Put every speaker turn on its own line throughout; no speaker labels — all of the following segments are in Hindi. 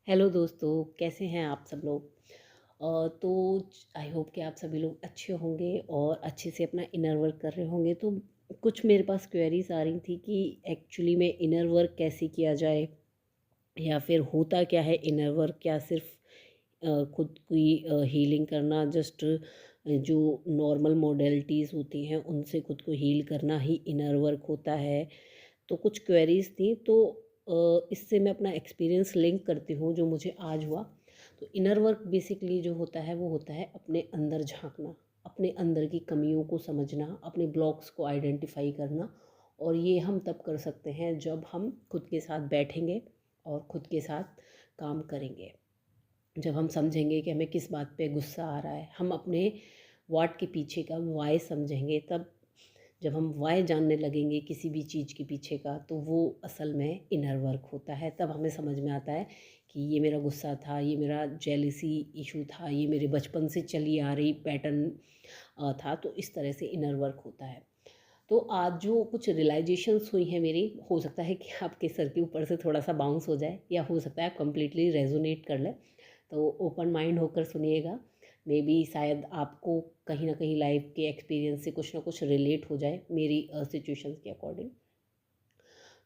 हेलो दोस्तों, कैसे हैं आप सब लोग। तो आई होप कि आप सभी लोग अच्छे होंगे और अच्छे से अपना इनर वर्क कर रहे होंगे। तो कुछ मेरे पास क्वेरीज आ रही थी कि एक्चुअली में इनर वर्क कैसे किया जाए, या फिर होता क्या है इनर वर्क। क्या सिर्फ खुद की हीलिंग करना, जस्ट जो नॉर्मल मोडेलिटीज़ होती हैं उनसे खुद को हील करना ही इनर वर्क होता है। तो कुछ क्वेरीज थी, तो इससे मैं अपना एक्सपीरियंस लिंक करती हूँ जो मुझे आज हुआ। तो इनर वर्क बेसिकली जो होता है वो होता है अपने अंदर झांकना, अपने अंदर की कमियों को समझना, अपने ब्लॉक्स को आइडेंटिफाई करना। और ये हम तब कर सकते हैं जब हम खुद के साथ बैठेंगे और खुद के साथ काम करेंगे। जब हम समझेंगे कि हमें किस बात पे गुस्सा आ रहा है, हम अपने वाट के पीछे का वाई समझेंगे। तब जब हम वाई जानने लगेंगे किसी भी चीज़ के पीछे का, तो वो असल में इनर वर्क होता है। तब हमें समझ में आता है कि ये मेरा गुस्सा था, ये मेरा जेलिसी इशू था, ये मेरे बचपन से चली आ रही पैटर्न था। तो इस तरह से इनर वर्क होता है। तो आज जो कुछ रियलाइजेशंस हुई हैं मेरी, हो सकता है कि आपके सर के ऊपर से थोड़ा सा बाउंस हो जाए, या हो सकता है आप कंप्लीटली रेजोनेट कर लें। तो ओपन माइंड होकर सुनिएगा। मे बी शायद आपको कहीं ना कहीं लाइफ के एक्सपीरियंस से कुछ ना कुछ रिलेट हो जाए मेरी सिचुएशंस के अकॉर्डिंग।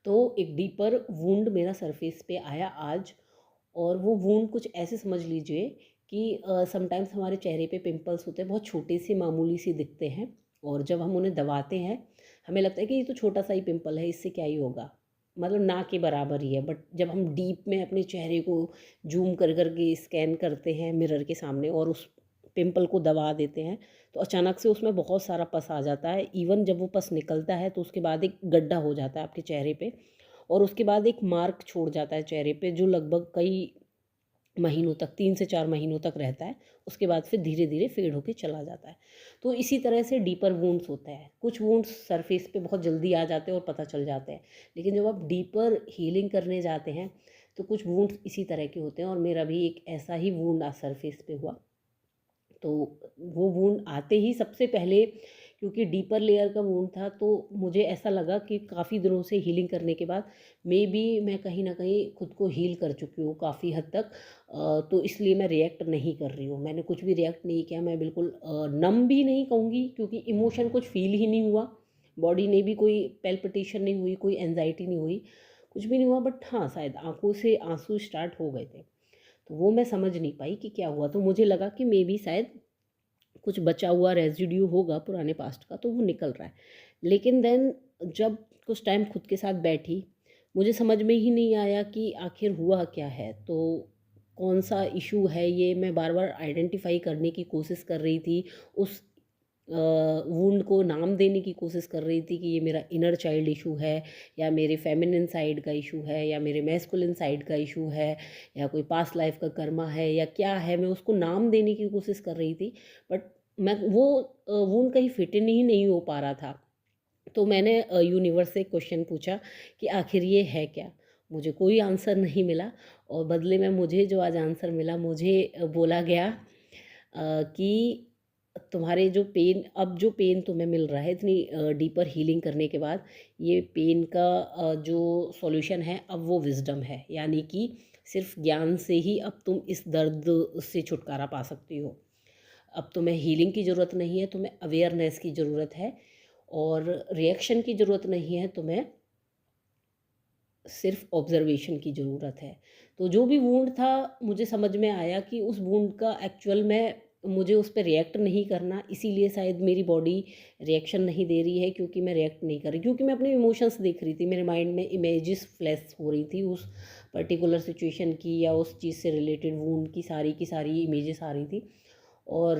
तो एक डीपर वुंड मेरा सरफेस पे आया आज। और वो वुंड कुछ ऐसे समझ लीजिए कि समटाइम्स हमारे चेहरे पे पिंपल्स होते हैं, बहुत छोटे से मामूली से दिखते हैं। और जब हम उन्हें दबाते हैं, हमें लगता है कि ये तो छोटा सा ही पिंपल है, इससे क्या ही होगा, मतलब ना के बराबर ही है। बट जब हम डीप में अपने चेहरे को जूम कर करके स्कैन करते हैं मिरर के सामने और उस पिंपल को दबा देते हैं, तो अचानक से उसमें बहुत सारा पस आ जाता है। इवन जब वो पस निकलता है तो उसके बाद एक गड्ढा हो जाता है आपके चेहरे पे, और उसके बाद एक मार्क छोड़ जाता है चेहरे पे, जो लगभग कई महीनों तक, 3 से 4 महीनों तक रहता है। उसके बाद फिर धीरे धीरे फेड होके चला जाता है। तो इसी तरह से डीपर वुंड्स होता है। कुछ वुंड्स सरफेस पे बहुत जल्दी आ जाते हैं और पता चल जाते हैं, लेकिन जब आप डीपर हीलिंग करने जाते हैं तो कुछ वुंड्स इसी तरह के होते हैं। और मेरा भी एक ऐसा ही वुंड आज सरफेस पे हुआ। तो वो वुंड आते ही सबसे पहले, क्योंकि डीपर लेयर का वुंड था, तो मुझे ऐसा लगा कि काफ़ी दिनों से हीलिंग करने के बाद मे बी मैं कहीं ना कहीं खुद को हील कर चुकी हूँ काफ़ी हद तक। तो इसलिए मैं रिएक्ट नहीं कर रही हूँ, मैंने कुछ भी रिएक्ट नहीं किया। मैं बिल्कुल नम भी नहीं कहूँगी, क्योंकि इमोशन कुछ फील ही नहीं हुआ। बॉडी ने भी कोई पेल्पिटेशन नहीं हुई, कोई एनजाइटी नहीं हुई, कुछ भी नहीं हुआ। बट हाँ, शायद आंखों से आंसू स्टार्ट हो गए थे, तो वो मैं समझ नहीं पाई कि क्या हुआ। तो मुझे लगा कि मे बी शायद कुछ बचा हुआ रेजिड्यू होगा पुराने पास्ट का, तो वो निकल रहा है। लेकिन देन जब कुछ टाइम खुद के साथ बैठी, मुझे समझ में ही नहीं आया कि आखिर हुआ क्या है। तो कौन सा इशू है, ये मैं बार बार आइडेंटिफाई करने की कोशिश कर रही थी। उस वुंड को नाम देने की कोशिश कर रही थी कि ये मेरा इनर चाइल्ड इशू है, या मेरे फेमिनिन साइड का इशू है, या मेरे मैस्कुलिन साइड का इशू है, या कोई पास्ट लाइफ का कर्मा है, या क्या है। मैं उसको नाम देने की कोशिश कर रही थी, बट मैं वो वुंड कहीं फिट इन ही नहीं हो पा रहा था। तो मैंने यूनिवर्स से क्वेश्चन पूछा कि आखिर ये है क्या। मुझे कोई आंसर नहीं मिला, और बदले में मुझे जो आज आंसर मिला, मुझे बोला गया कि तुम्हारे जो पेन, अब जो पेन तुम्हें मिल रहा है इतनी डीपर हीलिंग करने के बाद, ये पेन का जो सॉल्यूशन है अब वो विजडम है। यानी कि सिर्फ ज्ञान से ही अब तुम इस दर्द से छुटकारा पा सकती हो। अब तुम्हें हीलिंग की ज़रूरत नहीं है, तुम्हें अवेयरनेस की ज़रूरत है। और रिएक्शन की ज़रूरत नहीं है, तुम्हें सिर्फ ऑब्जर्वेशन की ज़रूरत है। तो जो भी वूंड था, मुझे समझ में आया कि उस वूंड का एक्चुअल में मुझे उस पर रिएक्ट नहीं करना। इसीलिए शायद मेरी बॉडी रिएक्शन नहीं दे रही है, क्योंकि मैं रिएक्ट नहीं कर रही, क्योंकि मैं अपने इमोशंस देख रही थी। मेरे माइंड में इमेजेस फ्लैश हो रही थी उस पर्टिकुलर सिचुएशन की, या उस चीज़ से रिलेटेड वूंड की सारी इमेजेस आ रही थी। और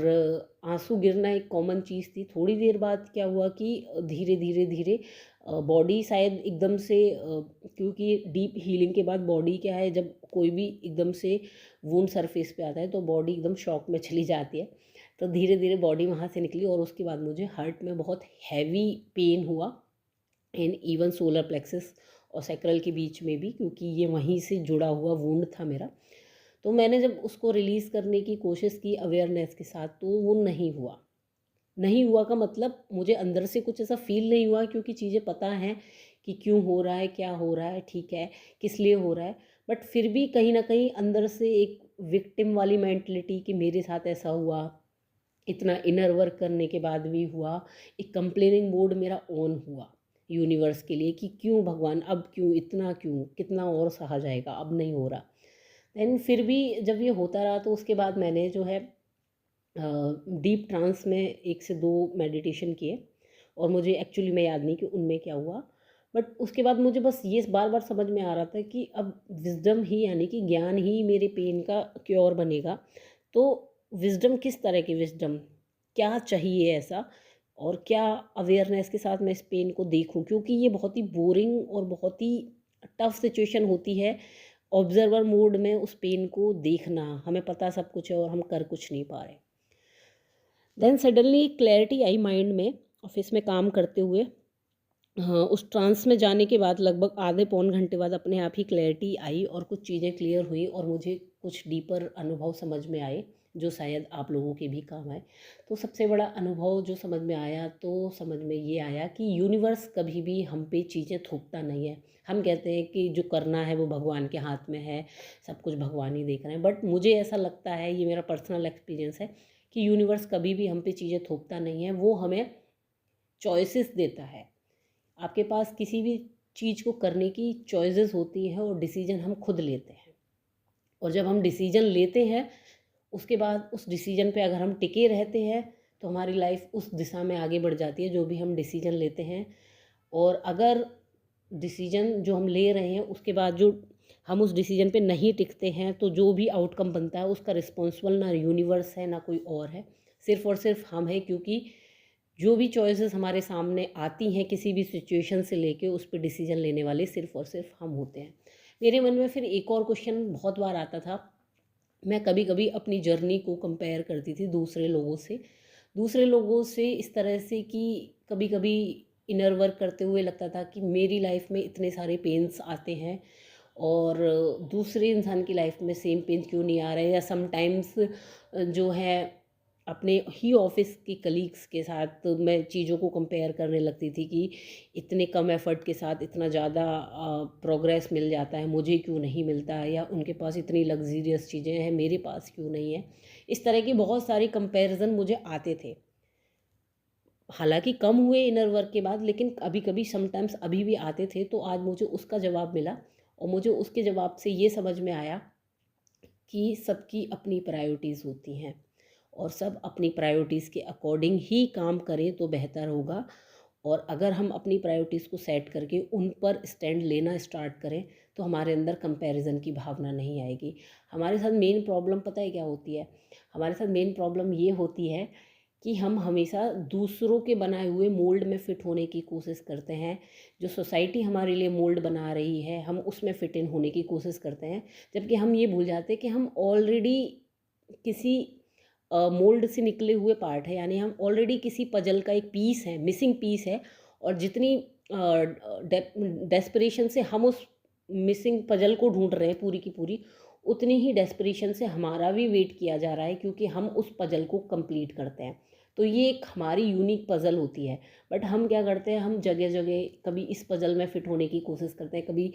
आंसू गिरना एक कॉमन चीज़ थी। थोड़ी देर बाद क्या हुआ कि धीरे धीरे धीरे बॉडी शायद एकदम से क्योंकि डीप हीलिंग के बाद बॉडी क्या है, जब कोई भी एकदम से वुंड सरफेस पे आता है तो बॉडी एकदम शॉक में चली जाती है। तो धीरे धीरे बॉडी वहाँ से निकली, और उसके बाद मुझे हार्ट में बहुत हैवी पेन हुआ, इन इवन सोलर प्लेक्सस और सैक्रल के बीच में भी, क्योंकि ये वहीं से जुड़ा हुआ वुंड था मेरा। तो मैंने जब उसको रिलीज़ करने की कोशिश की अवेयरनेस के साथ, तो वो नहीं हुआ। नहीं हुआ का मतलब मुझे अंदर से कुछ ऐसा फ़ील नहीं हुआ, क्योंकि चीज़ें पता हैं कि क्यों हो रहा है, क्या हो रहा है, ठीक है, किस लिए हो रहा है। बट फिर भी कहीं ना कहीं अंदर से एक विक्टिम वाली मेंटलिटी कि मेरे साथ ऐसा हुआ, इतना इनर वर्क करने के बाद भी हुआ, एक कंप्लेनिंग मोड मेरा ऑन हुआ यूनिवर्स के लिए कि क्यों भगवान, अब क्यों, इतना क्यों, कितना और सहा जाएगा, अब नहीं हो रहा। देन फिर भी जब ये होता रहा तो उसके बाद मैंने जो है डीप ट्रांस में 1 से 2 मेडिटेशन किए, और मुझे एक्चुअली में याद नहीं कि उनमें क्या हुआ। बट उसके बाद मुझे बस ये बार बार समझ में आ रहा था कि अब विजडम ही, यानी कि ज्ञान ही मेरे पेन का क्योर बनेगा। तो विजडम, किस तरह की विजडम, क्या चाहिए ऐसा, और क्या अवेयरनेस के साथ मैं इस पेन को देखूं, क्योंकि ये बहुत ही बोरिंग और बहुत ही टफ सिचुएशन होती है ऑब्जर्वर मोड में उस पेन को देखना। हमें पता सब कुछ है और हम कर कुछ नहीं पा रहे। देन सडनली क्लैरिटी आई माइंड में, ऑफिस में काम करते हुए। हाँ, उस ट्रांस में जाने के बाद लगभग आधे पौन घंटे बाद अपने आप ही क्लैरिटी आई और कुछ चीज़ें क्लियर हुई और मुझे कुछ डीपर अनुभव समझ में आए जो शायद आप लोगों के भी काम आए। तो सबसे बड़ा अनुभव जो समझ में आया, तो समझ में ये आया कि यूनिवर्स कभी भी हम पे चीज़ें थोपता नहीं है। हम कहते हैं कि जो करना है वो भगवान के हाथ में है, सब कुछ भगवान ही देख रहे हैं, बट मुझे ऐसा लगता है, ये मेरा पर्सनल एक्सपीरियंस है, कि यूनिवर्स कभी भी हम पे चीज़ें थोपता नहीं है, वो हमें चॉइसेस देता है। आपके पास किसी भी चीज़ को करने की चॉइसेस होती हैं और डिसीजन हम खुद लेते हैं। और जब हम डिसीजन लेते हैं, उसके बाद उस डिसीजन पे अगर हम टिके रहते हैं तो हमारी लाइफ उस दिशा में आगे बढ़ जाती है जो भी हम डिसीजन लेते हैं। और अगर डिसीजन जो हम ले रहे हैं उसके बाद जो हम उस डिसीजन पे नहीं टिकते हैं, तो जो भी आउटकम बनता है उसका रिस्पॉन्सिबल ना यूनिवर्स है ना कोई और है, सिर्फ और सिर्फ हम हैं। क्योंकि जो भी चॉइसेस हमारे सामने आती हैं किसी भी सिचुएशन से लेके, उस पर डिसीजन लेने वाले सिर्फ और सिर्फ हम होते हैं। मेरे मन में फिर एक और क्वेश्चन बहुत बार आता था। मैं कभी कभी अपनी जर्नी को कंपेयर करती थी दूसरे लोगों से इस तरह से कि कभी कभी इनर वर्क करते हुए लगता था कि मेरी लाइफ में इतने सारे पेन्स आते हैं और दूसरे इंसान की लाइफ में सेम पेन क्यों नहीं आ रहे। या समटाइम्स जो है अपने ही ऑफिस के कलीग्स के साथ मैं चीज़ों को कंपेयर करने लगती थी कि इतने कम एफर्ट के साथ इतना ज़्यादा प्रोग्रेस मिल जाता है, मुझे क्यों नहीं मिलता, या उनके पास इतनी लग्जीरियस चीज़ें हैं, मेरे पास क्यों नहीं है। इस तरह की बहुत सारी कंपैरिजन मुझे आते थे, हालांकि कम हुए इनर वर्क के बाद, लेकिन कभी कभी समटाइम्स अभी भी आते थे। तो आज मुझे उसका जवाब मिला और मुझे उसके जवाब से ये समझ में आया कि सबकी अपनी प्रायोरिटीज़ होती हैं और सब अपनी प्रायोरिटीज़ के अकॉर्डिंग ही काम करें तो बेहतर होगा। और अगर हम अपनी प्रायोरिटीज़ को सेट करके उन पर स्टैंड लेना स्टार्ट करें तो हमारे अंदर कंपैरिजन की भावना नहीं आएगी। हमारे साथ मेन प्रॉब्लम पता है क्या होती है? हमारे साथ मेन प्रॉब्लम ये होती है कि हम हमेशा दूसरों के बनाए हुए मोल्ड में फ़िट होने की कोशिश करते हैं। जो सोसाइटी हमारे लिए मोल्ड बना रही है हम उसमें फ़िट इन होने की कोशिश करते हैं, जबकि हम ये भूल जाते हैं कि हम ऑलरेडी किसी मोल्ड से निकले हुए पार्ट है। यानी हम ऑलरेडी किसी पजल का एक पीस है, मिसिंग पीस है। और जितनी डेस्परेशन से हम उस मिसिंग पजल को ढूंढ रहे हैं पूरी की पूरी, उतनी ही डेस्परेशन से हमारा भी वेट किया जा रहा है क्योंकि हम उस पजल को कंप्लीट करते हैं। तो ये एक हमारी यूनिक पजल होती है। बट हम क्या करते हैं, हम जगह जगह कभी इस पजल में फ़िट होने की कोशिश करते हैं, कभी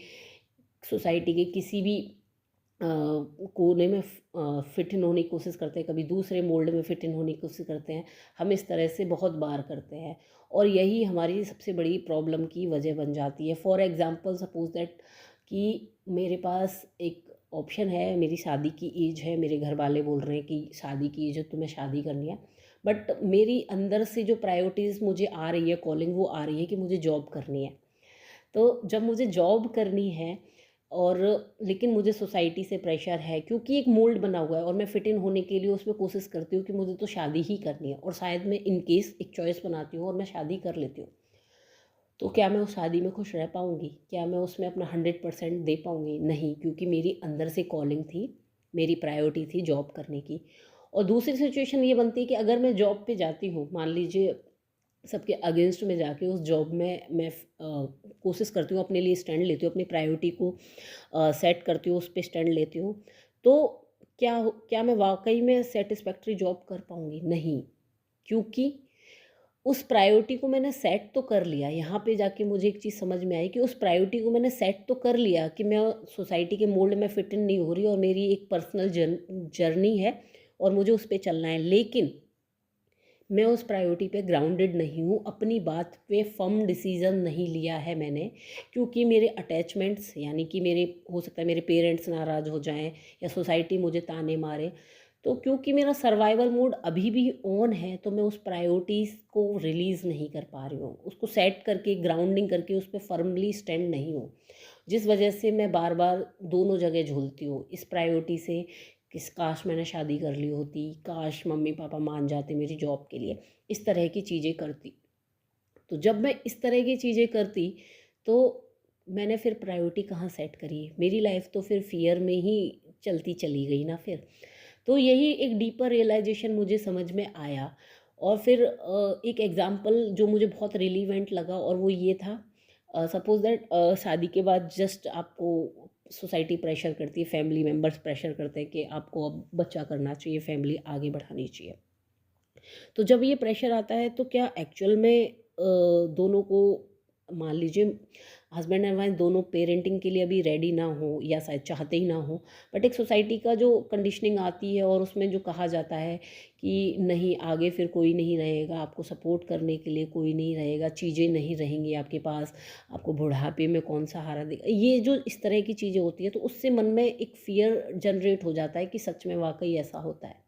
सोसाइटी के किसी भी कोने में फ़िट इन होने की कोशिश करते हैं, कभी दूसरे मोल्ड में फ़िट इन होने की कोशिश करते हैं। हम इस तरह से बहुत बार करते हैं और यही हमारी सबसे बड़ी प्रॉब्लम की वजह बन जाती है। फॉर एग्ज़ाम्पल सपोज़ दैट कि मेरे पास एक ऑप्शन है, मेरी शादी की एज है, मेरे घर वाले बोल रहे हैं कि शादी की एज है तुम्हें शादी करनी है। बट मेरी अंदर से जो प्रायोरिटीज़ मुझे आ रही है, कॉलिंग वो आ रही है कि मुझे जॉब करनी है। तो जब मुझे जॉब करनी है और लेकिन मुझे सोसाइटी से प्रेशर है क्योंकि एक मोल्ड बना हुआ है और मैं फिट इन होने के लिए उसमें कोशिश करती हूँ कि मुझे तो शादी ही करनी है, और शायद मैं इन केस एक चॉइस बनाती हूँ और मैं शादी कर लेती हूँ, तो क्या मैं उस शादी में खुश रह पाऊँगी? क्या मैं उसमें अपना 100% दे पाऊँगी? नहीं, क्योंकि मेरी अंदर से कॉलिंग थी, मेरी प्रायोरिटी थी जॉब करने की। और दूसरी सिचुएशन ये बनती है कि अगर मैं जॉब पे जाती हूँ, मान लीजिए सबके अगेंस्ट में जाके उस जॉब में मैं कोशिश करती हूँ, अपने लिए स्टैंड लेती हूँ, अपनी प्रायोरिटी को सेट करती हूँ, उस पे स्टैंड लेती हूँ, तो क्या मैं वाकई में सेटिस्फैक्ट्री जॉब कर पाऊँगी? नहीं, क्योंकि उस प्रायोरिटी को मैंने सेट तो कर लिया। यहाँ पे जाके मुझे एक चीज़ समझ में आई कि उस प्रायोरिटी को मैंने सेट तो कर लिया कि मैं सोसाइटी के मोल्ड में फिट इन नहीं हो रही और मेरी एक पर्सनल जर्नी है और मुझे उस पे चलना है। लेकिन मैं उस प्रायोरिटी पे ग्राउंडेड नहीं हूँ, अपनी बात पे फर्म डिसीज़न नहीं लिया है मैंने, क्योंकि मेरे अटैचमेंट्स, यानी कि मेरे, हो सकता है मेरे पेरेंट्स नाराज़ हो जाएँ या सोसाइटी मुझे ताने मारे। तो क्योंकि मेरा सर्वाइवल मोड अभी भी ऑन है, तो मैं उस प्रायोरिटीज़ को रिलीज़ नहीं कर पा रही हूँ, उसको सेट करके ग्राउंडिंग करके उस पे फर्मली स्टैंड नहीं हूँ, जिस वजह से मैं बार बार दोनों जगह झूलती हूँ। इस प्रायोरिटी से किस काश मैंने शादी कर ली होती, काश मम्मी पापा मान जाते मेरी जॉब के लिए, इस तरह की चीज़ें करती। तो जब मैं इस तरह की चीज़ें करती, तो मैंने फिर प्रायोरिटी कहाँ सेट करी, मेरी लाइफ तो फिर फियर में ही चलती चली गई ना फिर। तो यही एक डीपर रियलाइजेशन मुझे समझ में आया। और फिर एक एग्जांपल जो मुझे बहुत रिलीवेंट लगा, और वो ये था, सपोज दैट शादी के बाद जस्ट आपको सोसाइटी प्रेशर करती है, फैमिली मेम्बर्स प्रेशर करते हैं कि आपको अब बच्चा करना चाहिए, फैमिली आगे बढ़ानी चाहिए। तो जब ये प्रेशर आता है तो क्या एक्चुअल में दोनों को, मान लीजिए हस्बैंड एंड वाइफ दोनों पेरेंटिंग के लिए अभी रेडी ना हो या शायद चाहते ही ना हो, बट एक सोसाइटी का जो कंडीशनिंग आती है और उसमें जो कहा जाता है कि नहीं आगे फिर कोई नहीं रहेगा, आपको सपोर्ट करने के लिए कोई नहीं रहेगा, चीज़ें नहीं रहेंगी आपके पास, आपको बुढ़ापे में कौन सहारा देगा, ये जो इस तरह की चीज़ें होती है, तो उससे मन में एक फियर जनरेट हो जाता है कि सच में वाकई ऐसा होता है।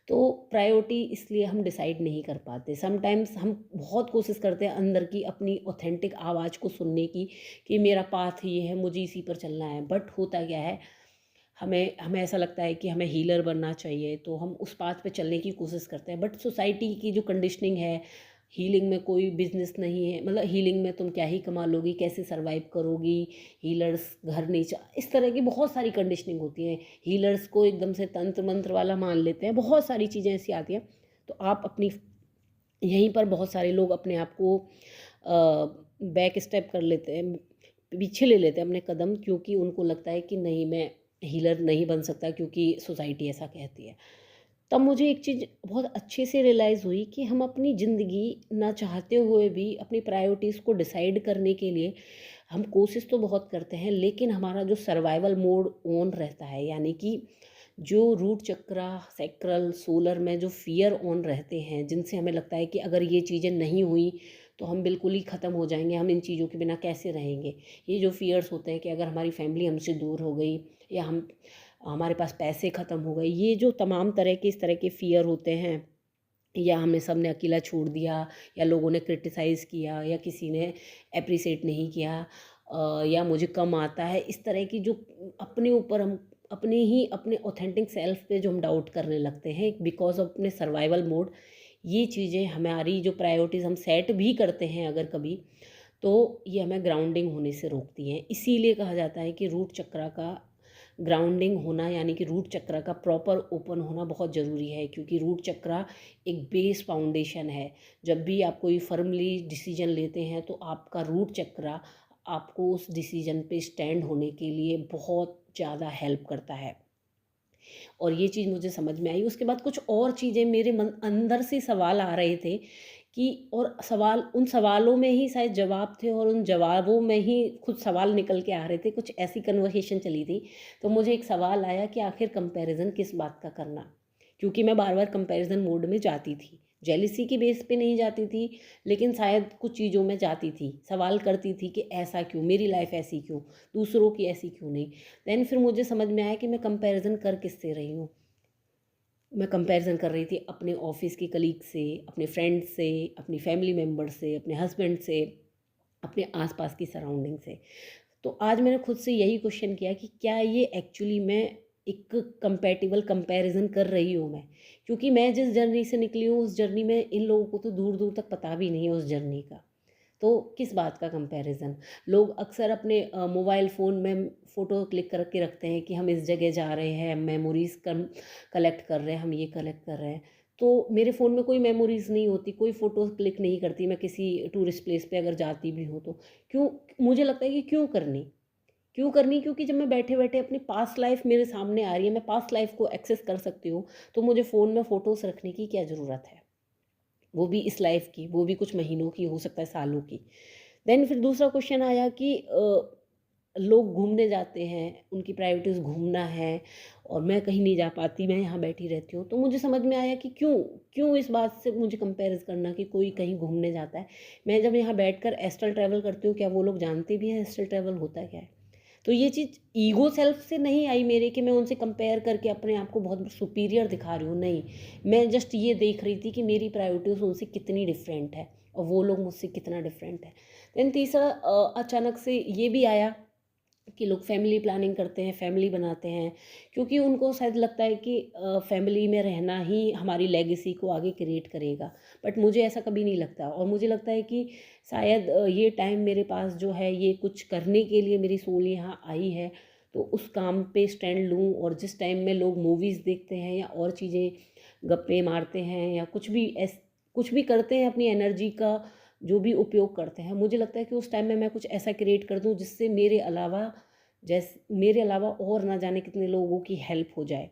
तो प्रायोरिटी इसलिए हम डिसाइड नहीं कर पाते। समटाइम्स हम बहुत कोशिश करते हैं अंदर की अपनी ऑथेंटिक आवाज़ को सुनने की, कि मेरा पाथ ये है, मुझे इसी पर चलना है। बट होता क्या है, हमें हमें ऐसा लगता है कि हमें हीलर बनना चाहिए, तो हम उस पाथ पे चलने की कोशिश करते हैं। बट सोसाइटी की जो कंडीशनिंग है, हीलिंग में कोई बिजनेस नहीं है, मतलब हीलिंग में तुम क्या ही कमा लोगी, कैसे सरवाइव करोगी, हीलर्स घर नहीं इस तरह की बहुत सारी कंडीशनिंग होती है। हीलर्स को एकदम से तंत्र मंत्र वाला मान लेते हैं, बहुत सारी चीज़ें ऐसी आती हैं। तो आप अपनी, यहीं पर बहुत सारे लोग अपने आप को बैक स्टेप कर लेते हैं, पीछे ले लेते हैं अपने कदम, क्योंकि उनको लगता है कि नहीं, मैं हीलर नहीं बन सकता क्योंकि सोसाइटी ऐसा कहती है। तब मुझे एक चीज़ बहुत अच्छे से रियलाइज़ हुई कि हम अपनी ज़िंदगी ना चाहते हुए भी अपनी प्रायोरिटीज़ को डिसाइड करने के लिए हम कोशिश तो बहुत करते हैं, लेकिन हमारा जो सर्वाइवल मोड ऑन रहता है, यानी कि जो रूट चक्रा, सैक्रल, सोलर में जो फियर ऑन रहते हैं, जिनसे हमें लगता है कि अगर ये चीज़ें नहीं हुई तो हम बिल्कुल ही ख़त्म हो जाएंगे, हम इन चीज़ों के बिना कैसे रहेंगे। ये जो फियर्स होते हैं कि अगर हमारी फैमिली हमसे दूर हो गई, या हमारे पास पैसे ख़त्म हो गए, ये जो तमाम तरह के इस तरह के फ़ियर होते हैं, या हमें सब ने अकेला छोड़ दिया, या लोगों ने क्रिटिसाइज़ किया, या किसी ने अप्रिसिएट नहीं किया, या मुझे कम आता है, इस तरह की जो अपने ऊपर हम अपने ऑथेंटिक सेल्फ पे जो हम डाउट करने लगते हैं बिकॉज ऑफ अपने सर्वाइवल मोड, ये चीज़ें हमारी जो प्रायोरिटीज़ हम सेट भी करते हैं अगर कभी, तो ये हमें ग्राउंडिंग होने से रोकती हैं। इसीलिए कहा जाता है कि रूट चक्रा का ग्राउंडिंग होना, यानी कि रूट चक्र का प्रॉपर ओपन होना बहुत ज़रूरी है, क्योंकि रूट चक्र एक बेस फाउंडेशन है। जब भी आप कोई फर्मली डिसीजन लेते हैं तो आपका रूट चक्र आपको उस डिसीजन पे स्टैंड होने के लिए बहुत ज़्यादा हेल्प करता है। और ये चीज़ मुझे समझ में आई। उसके बाद कुछ और चीज़ें मेरे मन अंदर से सवाल आ रहे थे कि, और सवाल, उन सवालों में ही शायद जवाब थे, और उन जवाबों में ही खुद सवाल निकल के आ रहे थे, कुछ ऐसी कन्वर्सेशन चली थी। तो मुझे एक सवाल आया कि आखिर कंपैरिजन किस बात का करना, क्योंकि मैं बार बार कंपैरिजन मोड में जाती थी, जेलिसी की बेस पे नहीं जाती थी, लेकिन शायद कुछ चीज़ों में जाती थी, सवाल करती थी कि ऐसा क्यों, मेरी लाइफ ऐसी क्यों, दूसरों की ऐसी क्यों नहीं। देन फिर मुझे समझ में आया कि मैं कंपैरिजन कर किससे रही हूँ। मैं कंपैरिजन कर रही थी अपने ऑफिस की कलीग से, अपने फ्रेंड से, अपनी फैमिली मेम्बर से, अपने हस्बैंड से, अपने आसपास की सराउंडिंग से। तो आज मैंने खुद से यही क्वेश्चन किया कि क्या ये एक्चुअली मैं एक कंपैटिबल कंपैरिजन कर रही हूँ मैं, क्योंकि मैं जिस जर्नी से निकली हूँ उस जर्नी में इन लोगों को तो दूर दूर तक पता भी नहीं है उस जर्नी का। तो किस बात का कंपैरिजन। लोग अक्सर अपने मोबाइल फ़ोन में फ़ोटो क्लिक करके रखते हैं कि हम इस जगह जा रहे हैं, मेमोरीज़ कलेक्ट कर रहे हैं, हम ये कलेक्ट कर रहे हैं। तो मेरे फ़ोन में कोई मेमोरीज़ नहीं होती, कोई फ़ोटो क्लिक नहीं करती मैं किसी टूरिस्ट प्लेस पे अगर जाती भी हूँ तो। क्यों, मुझे लगता है कि क्यों करनी, क्योंकि जब मैं बैठे बैठे अपनी पास्ट लाइफ मेरे सामने आ रही है, मैं पास्ट लाइफ को एक्सेस कर सकती हूँ, तो मुझे फ़ोन में फ़ोटोज़ रखने की क्या ज़रूरत है। वो भी इस लाइफ की, वो भी कुछ महीनों की, हो सकता है सालों की। देन फिर दूसरा क्वेश्चन आया कि लोग घूमने जाते हैं, उनकी प्रायोरिटीज़ घूमना है और मैं कहीं नहीं जा पाती, मैं यहाँ बैठी रहती हूँ। तो मुझे समझ में आया कि क्यों क्यों इस बात से मुझे कंपेयर करना कि कोई कहीं घूमने जाता है। मैं जब यहाँ बैठकर एस्ट्रल ट्रैवल करती हूँ, क्या वो लोग जानते भी हैं एस्ट्रल ट्रैवल होता क्या है? तो ये चीज़ ईगो सेल्फ से नहीं आई मेरे कि मैं उनसे कंपेयर करके अपने आप को बहुत सुपीरियर दिखा रही हूँ, नहीं। मैं जस्ट ये देख रही थी कि मेरी प्रायोरिटीज़ उनसे कितनी डिफरेंट है और वो लोग मुझसे कितना डिफरेंट है। देन तीसरा अचानक से ये भी आया कि लोग फैमिली प्लानिंग करते हैं, फैमिली बनाते हैं, क्योंकि उनको शायद लगता है कि फैमिली में रहना ही हमारी लेगेसी को आगे क्रिएट करेगा। बट मुझे ऐसा कभी नहीं लगता और मुझे लगता है कि शायद ये टाइम मेरे पास जो है, ये कुछ करने के लिए मेरी सोल यहाँ आई है, तो उस काम पे स्टैंड लूँ। और जिस टाइम में लोग मूवीज़ देखते हैं या और चीज़ें, गप्पे मारते हैं या कुछ भी करते हैं, अपनी एनर्जी का जो भी उपयोग करते हैं, मुझे लगता है कि उस टाइम में मैं कुछ ऐसा क्रिएट कर दूं जिससे मेरे अलावा और ना जाने कितने लोगों की हेल्प हो जाए।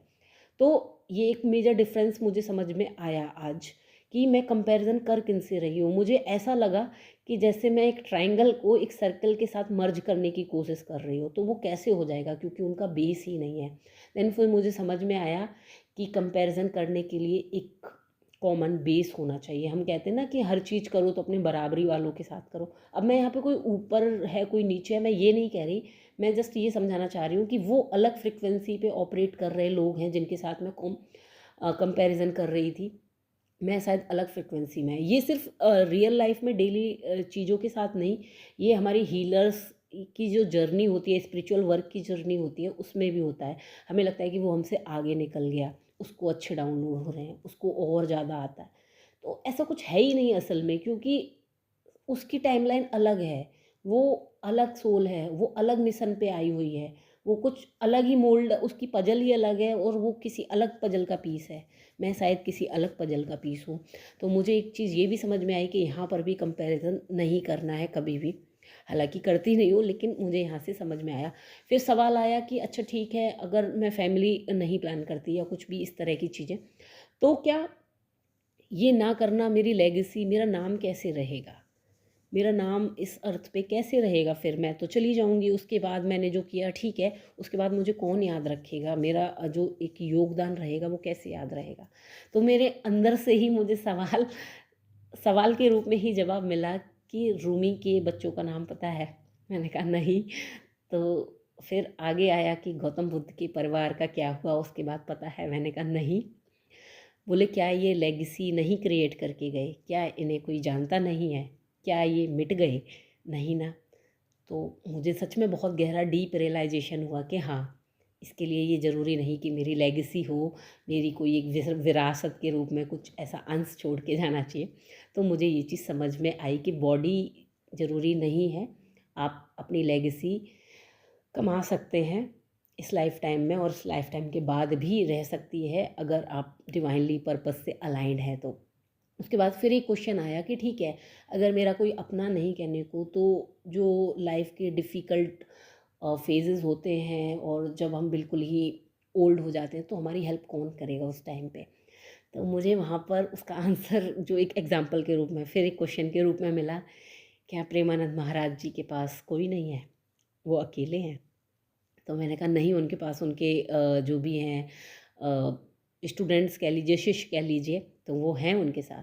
तो ये एक मेजर डिफरेंस मुझे समझ में आया आज कि मैं कंपैरिजन कर किन से रही हूँ। मुझे ऐसा लगा कि जैसे मैं एक ट्रायंगल को एक सर्कल के साथ मर्ज करने की कोशिश कर रही हूँ, तो वो कैसे हो जाएगा क्योंकि उनका बेस ही नहीं है। देन फिर मुझे समझ में आया कि कंपैरिजन करने के लिए एक कॉमन बेस होना चाहिए। हम कहते हैं ना कि हर चीज़ करो तो अपने बराबरी वालों के साथ करो। अब मैं यहाँ पे कोई ऊपर है कोई नीचे है, मैं ये नहीं कह रही। मैं जस्ट ये समझाना चाह रही हूँ कि वो अलग फ्रिक्वेंसी पे ऑपरेट कर रहे लोग हैं जिनके साथ मैं कंपैरिजन कर रही थी। मैं शायद अलग फ्रिक्वेंसी में, ये सिर्फ रियल लाइफ में डेली चीज़ों के साथ नहीं, ये हमारी हीलर्स की जो जर्नी होती है, स्पिरिचुअल वर्क की जर्नी होती है, उसमें भी होता है। हमें लगता है कि वो हमसे आगे निकल गया, उसको अच्छे डाउनलोड हो रहे हैं, उसको और ज़्यादा आता है। तो ऐसा कुछ है ही नहीं असल में, क्योंकि उसकी टाइमलाइन अलग है, वो अलग सोल है, वो अलग मिशन पे आई हुई है, वो कुछ अलग ही मोल्ड, उसकी पजल ही अलग है और वो किसी अलग पजल का पीस है। मैं शायद किसी अलग पजल का पीस हूँ। तो मुझे एक चीज़ ये भी समझ में आई कि यहाँ पर भी कंपैरिजन नहीं करना है कभी भी। हालांकि करती नहीं हूँ, लेकिन मुझे यहाँ से समझ में आया। फिर सवाल आया कि अच्छा ठीक है, अगर मैं फैमिली नहीं प्लान करती या कुछ भी इस तरह की चीज़ें, तो क्या ये ना करना मेरी लेगेसी, मेरा नाम कैसे रहेगा? मेरा नाम इस अर्थ पे कैसे रहेगा? फिर मैं तो चली जाऊंगी, उसके बाद मैंने जो किया ठीक है, उसके बाद मुझे कौन याद रखेगा? मेरा जो एक योगदान रहेगा वो कैसे याद रहेगा? तो मेरे अंदर से ही मुझे सवाल सवाल के रूप में ही जवाब मिला कि रूमी के बच्चों का नाम पता है? मैंने कहा नहीं। तो फिर आगे आया कि गौतम बुद्ध के परिवार का क्या हुआ उसके बाद पता है? मैंने कहा नहीं। बोले क्या ये लेगेसी नहीं क्रिएट करके गए? क्या इन्हें कोई जानता नहीं है? क्या ये मिट गए? नहीं ना। तो मुझे सच में बहुत गहरा डीप रियलाइजेशन हुआ कि हाँ, इसके लिए ये ज़रूरी नहीं कि मेरी लेगेसी हो, मेरी कोई एक विरासत के रूप में कुछ ऐसा अंश छोड़ के जाना चाहिए। तो मुझे ये चीज़ समझ में आई कि बॉडी ज़रूरी नहीं है, आप अपनी लेगेसी कमा सकते हैं इस लाइफ टाइम में, और इस लाइफ टाइम के बाद भी रह सकती है अगर आप डिवाइनली पर्पस से अलाइंड हैं तो। उसके बाद फिर एक क्वेश्चन आया कि ठीक है, अगर मेरा कोई अपना नहीं कहने को, तो जो लाइफ के डिफ़िकल्ट फेजेस होते हैं और जब हम बिल्कुल ही ओल्ड हो जाते हैं, तो हमारी हेल्प कौन करेगा उस टाइम पे? तो मुझे वहाँ पर उसका आंसर जो एक एग्जांपल के रूप में, फिर एक क्वेश्चन के रूप में मिला, क्या प्रेमानंद महाराज जी के पास कोई नहीं है? वो अकेले हैं? तो मैंने कहा नहीं, उनके पास उनके जो भी हैं स्टूडेंट्स कह लीजिए, शिष्य कह लीजिए, तो वो हैं उनके साथ।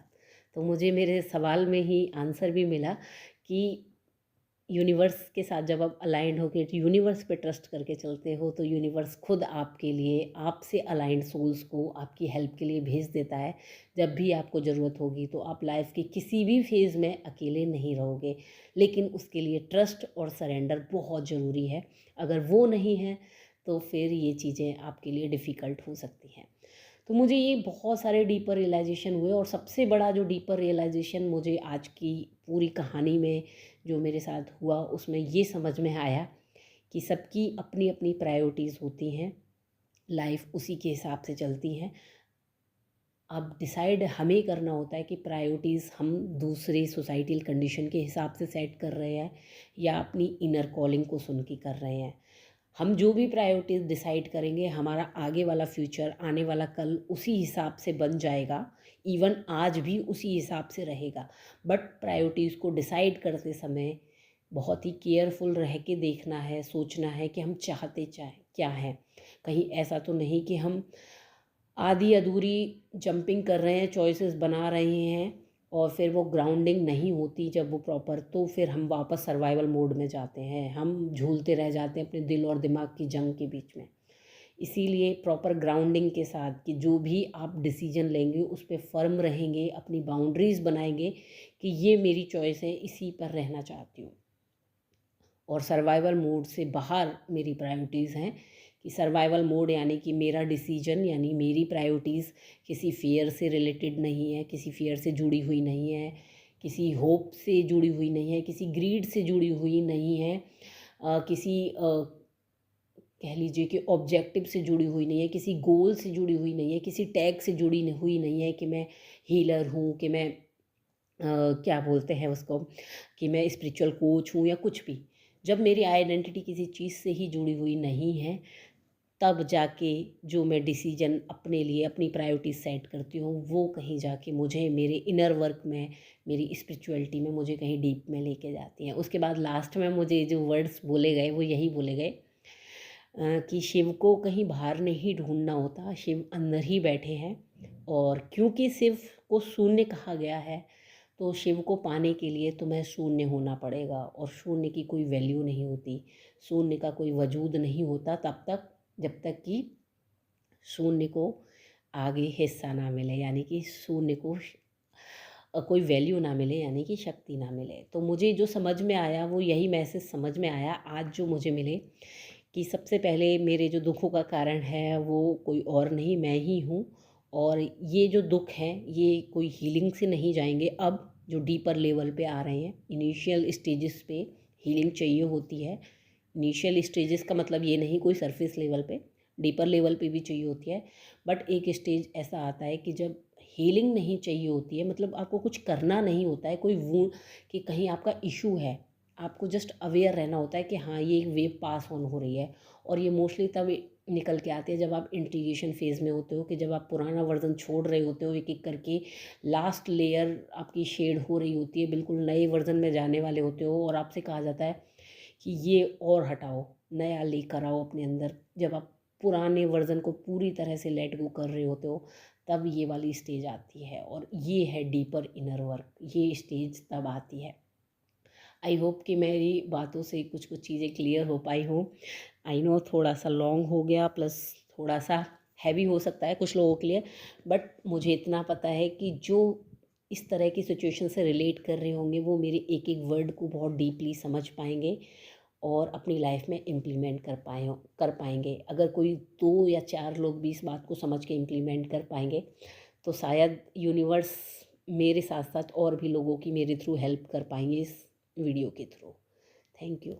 तो मुझे मेरे सवाल में ही आंसर भी मिला कि यूनिवर्स के साथ जब आप अलाइंड होकर यूनिवर्स पे ट्रस्ट करके चलते हो, तो यूनिवर्स खुद आपके लिए, आपसे अलाइंड सोल्स को आपकी हेल्प के लिए भेज देता है। जब भी आपको ज़रूरत होगी, तो आप लाइफ के किसी भी फेज़ में अकेले नहीं रहोगे। लेकिन उसके लिए ट्रस्ट और सरेंडर बहुत ज़रूरी है। अगर वो नहीं है तो फिर ये चीज़ें आपके लिए डिफ़िकल्ट हो सकती हैं। तो मुझे ये बहुत सारे डीपर रियलाइजेशन हुए, और सबसे बड़ा जो डीपर रियलाइजेशन मुझे आज की पूरी कहानी में जो मेरे साथ हुआ, उसमें ये समझ में आया कि सबकी अपनी अपनी प्रायोरिटीज़ होती हैं, लाइफ उसी के हिसाब से चलती हैं। अब डिसाइड हमें करना होता है कि प्रायोरिटीज़ हम दूसरे सोसाइटल कंडीशन के हिसाब से सेट कर रहे हैं या अपनी इनर कॉलिंग को सुन के कर रहे हैं। हम जो भी प्रायोरिटीज़ डिसाइड करेंगे, हमारा आगे वाला फ्यूचर, आने वाला कल उसी हिसाब से बन जाएगा। इवन आज भी उसी हिसाब से रहेगा। बट प्रायोरिटीज़ को डिसाइड करते समय बहुत ही केयरफुल रह के देखना है, सोचना है कि हम चाहते क्या हैं। कहीं ऐसा तो नहीं कि हम आधी अधूरी जंपिंग कर रहे हैं, चॉइसेस बना रहे हैं और फिर वो ग्राउंडिंग नहीं होती जब वो प्रॉपर, तो फिर हम वापस सर्वाइवल मोड में जाते हैं, हम झूलते रह जाते हैं अपने दिल और दिमाग की जंग के बीच में। इसीलिए प्रॉपर ग्राउंडिंग के साथ कि जो भी आप डिसीजन लेंगे उस पे फर्म रहेंगे, अपनी बाउंड्रीज़ बनाएंगे कि ये मेरी चॉइस है, इसी पर रहना चाहती हूँ। और सर्वाइवल मोड से बाहर मेरी प्रायोरिटीज़ हैं कि सर्वाइवल मोड यानी कि मेरा डिसीजन यानी मेरी प्रायोरिटीज़ किसी फ़ियर से रिलेटेड नहीं है, किसी फ़ियर से जुड़ी हुई नहीं है, किसी होप से जुड़ी हुई नहीं है, किसी ग्रीड से जुड़ी हुई नहीं है, किसी कह लीजिए कि ऑब्जेक्टिव से जुड़ी हुई नहीं है, किसी गोल से जुड़ी हुई नहीं है, किसी टैग से जुड़ी हुई नहीं है कि मैं हीलर हूँ, कि मैं क्या बोलते हैं उसको, कि मैं स्पिरिचुअल कोच हूँ या कुछ भी। जब मेरी आइडेंटिटी किसी चीज़ से ही जुड़ी हुई नहीं है, तब जाके जो मैं डिसीजन अपने लिए अपनी प्रायोरिटी सेट करती हूँ, वो कहीं जाके मुझे मेरे इनर वर्क में, मेरी स्पिरिचुअलिटी में मुझे कहीं डीप में लेके जाती हैं। उसके बाद लास्ट में मुझे जो वर्ड्स बोले गए वो यही बोले गए कि शिव को कहीं बाहर नहीं ढूंढना होता, शिव अंदर ही बैठे हैं। और क्योंकि शिव को शून्य कहा गया है, तो शिव को पाने के लिए तुम्हें शून्य होना पड़ेगा, और शून्य की कोई वैल्यू नहीं होती, शून्य का कोई वजूद नहीं होता तब तक जब तक कि शून्य को आगे हिस्सा ना मिले, यानी कि शून्य को कोई वैल्यू ना मिले, यानी कि शक्ति ना मिले। तो मुझे जो समझ में आया वो यही मैसेज समझ में आया आज जो मुझे मिले, कि सबसे पहले मेरे जो दुखों का कारण है वो कोई और नहीं, मैं ही हूँ। और ये जो दुख हैं ये कोई हीलिंग से नहीं जाएंगे, अब जो डीपर लेवल पे आ रहे हैं, इनिशियल स्टेजेस पे हीलिंग चाहिए होती है। इनिशियल स्टेजेस का मतलब ये नहीं कोई सरफेस लेवल पे, डीपर लेवल पे भी चाहिए होती है। बट एक स्टेज ऐसा आता है कि जब हीलिंग नहीं चाहिए होती है, मतलब आपको कुछ करना नहीं होता है, कोई वो कि कहीं आपका इशू है, आपको जस्ट अवेयर रहना होता है कि हाँ ये एक वेव पास ऑन हो रही है। और ये मोस्टली तब निकल के आती है जब आप इंटीग्रेशन फेज़ में होते हो, कि जब आप पुराना वर्जन छोड़ रहे होते हो एक एक करके, लास्ट लेयर आपकी शेड हो रही होती है, बिल्कुल नए वर्जन में जाने वाले होते हो, और आपसे कहा जाता है कि ये और हटाओ, नया लेकर आओ अपने अंदर। जब आप पुराने वर्जन को पूरी तरह से लेट गो कर रहे होते हो, तब ये वाली स्टेज आती है, और ये है डीपर इनर वर्क, ये स्टेज तब आती है। आई होप कि मेरी बातों से कुछ कुछ चीज़ें क्लियर हो पाई हों। आई नो थोड़ा सा लॉन्ग हो गया, प्लस थोड़ा सा हैवी हो सकता है कुछ लोगों के लिए, बट मुझे इतना पता है कि जो इस तरह की सिचुएशन से रिलेट कर रहे होंगे वो मेरे एक एक वर्ड को बहुत डीपली समझ पाएंगे और अपनी लाइफ में इम्प्लीमेंट कर पाएंगे। अगर कोई 2 या 4 लोग भी इस बात को समझ के इम्प्लीमेंट कर पाएंगे, तो शायद यूनिवर्स मेरे साथ साथ और भी लोगों की मेरे थ्रू हेल्प कर पाएंगे इस वीडियो के थ्रू। Thank you.